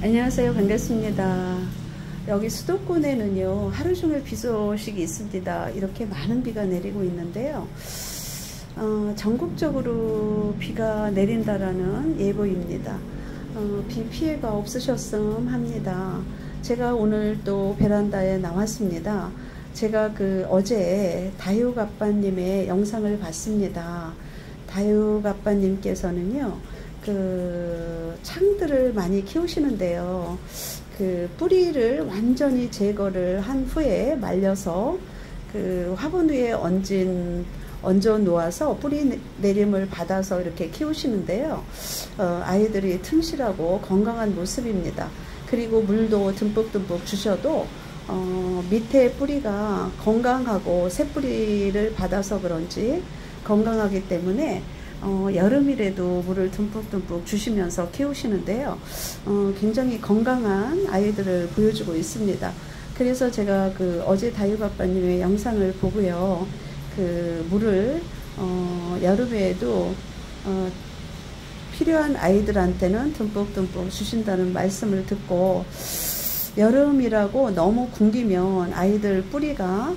안녕하세요. 반갑습니다. 여기 수도권에는요, 하루 종일 비 소식이 있습니다. 이렇게 많은 비가 내리고 있는데요. 전국적으로 비가 내린다라는 예보입니다. 비 피해가 없으셨음 합니다. 제가 오늘 또 베란다에 나왔습니다. 제가 어제 다육아빠님의 영상을 봤습니다. 다육아빠님께서는요, 창들을 많이 키우시는데요. 뿌리를 완전히 제거를 한 후에 말려서 화분 위에 얹어 놓아서 뿌리 내림을 받아서 이렇게 키우시는데요. 아이들이 튼실하고 건강한 모습입니다. 그리고 물도 듬뿍듬뿍 주셔도 밑에 뿌리가 건강하고 새뿌리를 받아서 그런지 건강하기 때문에 여름이라도 물을 듬뿍듬뿍 주시면서 키우시는데요. 굉장히 건강한 아이들을 보여주고 있습니다. 그래서 제가 어제 다육아빠님의 영상을 보고요. 물을 여름에도 필요한 아이들한테는 듬뿍듬뿍 주신다는 말씀을 듣고, 여름이라고 너무 굶기면 아이들 뿌리가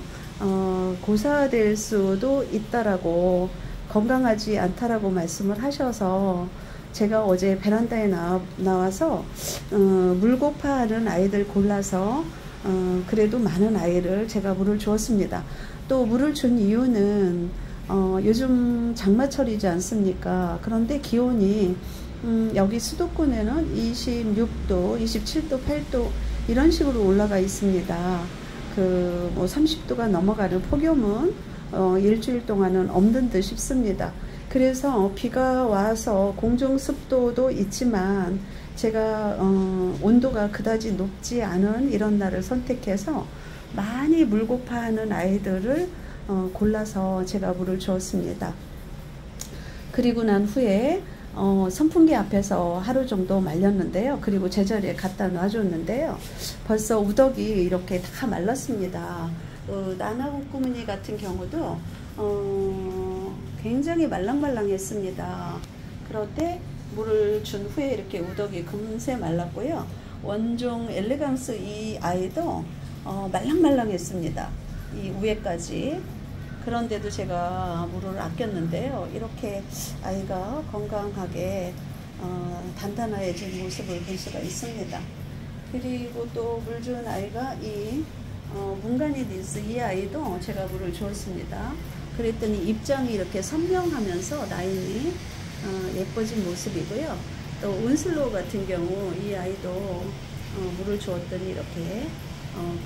고사될 수도 있다라고, 건강하지 않다라고 말씀을 하셔서 제가 어제 베란다에 나와서 물고파하는 아이들 골라서 그래도 많은 아이를 제가 물을 주었습니다. 또 물을 준 이유는 요즘 장마철이지 않습니까? 그런데 기온이 여기 수도권에는 26도, 27도, 8도 이런 식으로 올라가 있습니다. 30도가 넘어가는 폭염은 일주일 동안은 없는 듯 싶습니다. 그래서 비가 와서 공중 습도도 있지만 제가 온도가 그다지 높지 않은 이런 날을 선택해서 많이 물고파하는 아이들을 골라서 제가 물을 주었습니다. 그리고 난 후에 선풍기 앞에서 하루 정도 말렸는데요. 그리고 제자리에 갖다 놔줬는데요. 벌써 우덕이 이렇게 다 말랐습니다. 나나국구무늬 같은 경우도 굉장히 말랑말랑했습니다. 그런데 물을 준 후에 이렇게 우덕이 금세 말랐고요. 원종 엘레강스 이 아이도 말랑말랑했습니다. 이 위에까지. 그런데도 제가 물을 아꼈는데요. 이렇게 아이가 건강하게 단단해진 모습을 볼 수가 있습니다. 그리고 또 물 준 아이가 문가니디스 이 아이도 제가 물을 주었습니다. 그랬더니 입장이 이렇게 선명하면서 라인이 예뻐진 모습이고요. 또 운슬로우 같은 경우 이 아이도 물을 주었더니 이렇게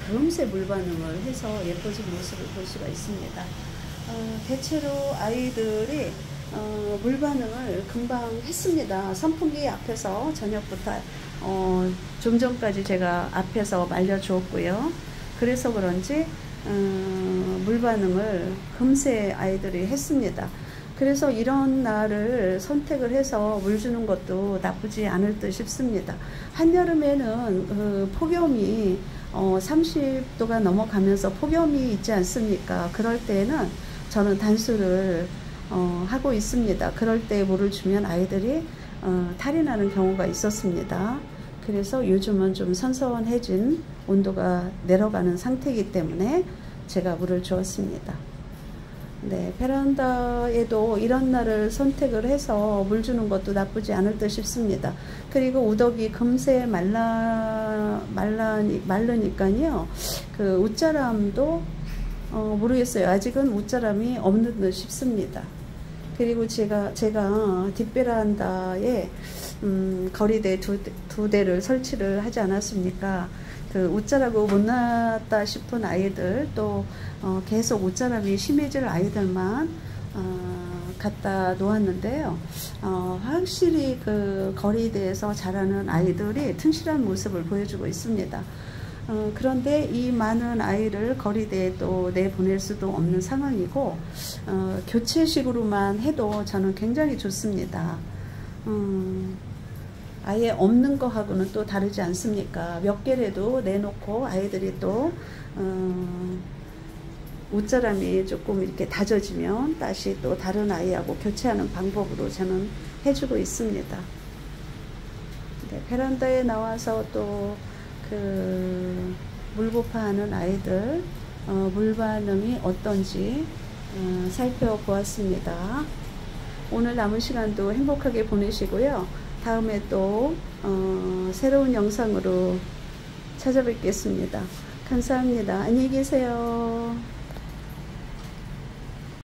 금세 물 반응을 해서 예뻐진 모습을 볼 수가 있습니다. 대체로 아이들이 물 반응을 금방 했습니다. 선풍기 앞에서 저녁부터 좀 전까지 제가 앞에서 말려 주었고요. 그래서 그런지 물 반응을 금세 아이들이 했습니다. 그래서 이런 날을 선택을 해서 물 주는 것도 나쁘지 않을 듯 싶습니다. 한여름에는 폭염이 30도가 넘어가면서 폭염이 있지 않습니까? 그럴 때는 저는 단수를 하고 있습니다. 그럴 때 물을 주면 아이들이 탈이 나는 경우가 있었습니다. 그래서 요즘은 좀 선선해진 온도가 내려가는 상태이기 때문에 제가 물을 주었습니다. 네, 베란다에도 이런 날을 선택을 해서 물 주는 것도 나쁘지 않을 듯 싶습니다. 그리고 우덕이 금세 마르니까요. 웃자람도 모르겠어요. 아직은 웃자람이 없는 듯 싶습니다. 그리고 제가 뒷베란다에 거리대 두 대를 설치를 하지 않았습니까? 웃자라고 못 낳았다 싶은 아이들, 또 계속 웃자람이 심해질 아이들만 갖다 놓았는데요. 확실히 거리대에서 자라는 아이들이 튼실한 모습을 보여주고 있습니다. 그런데 이 많은 아이를 거리대에 또 내보낼 수도 없는 상황이고, 교체식으로만 해도 저는 굉장히 좋습니다. 아예 없는 거하고는 또 다르지 않습니까? 몇 개라도 내놓고 아이들이 또 웃자람이 조금 이렇게 다져지면 다시 또 다른 아이하고 교체하는 방법으로 저는 해주고 있습니다. 네, 베란다에 나와서 또 물고파 하는 아이들 물 반응이 어떤지 살펴보았습니다. 오늘 남은 시간도 행복하게 보내시고요. 다음에 또 새로운 영상으로 찾아뵙겠습니다. 감사합니다. 안녕히 계세요.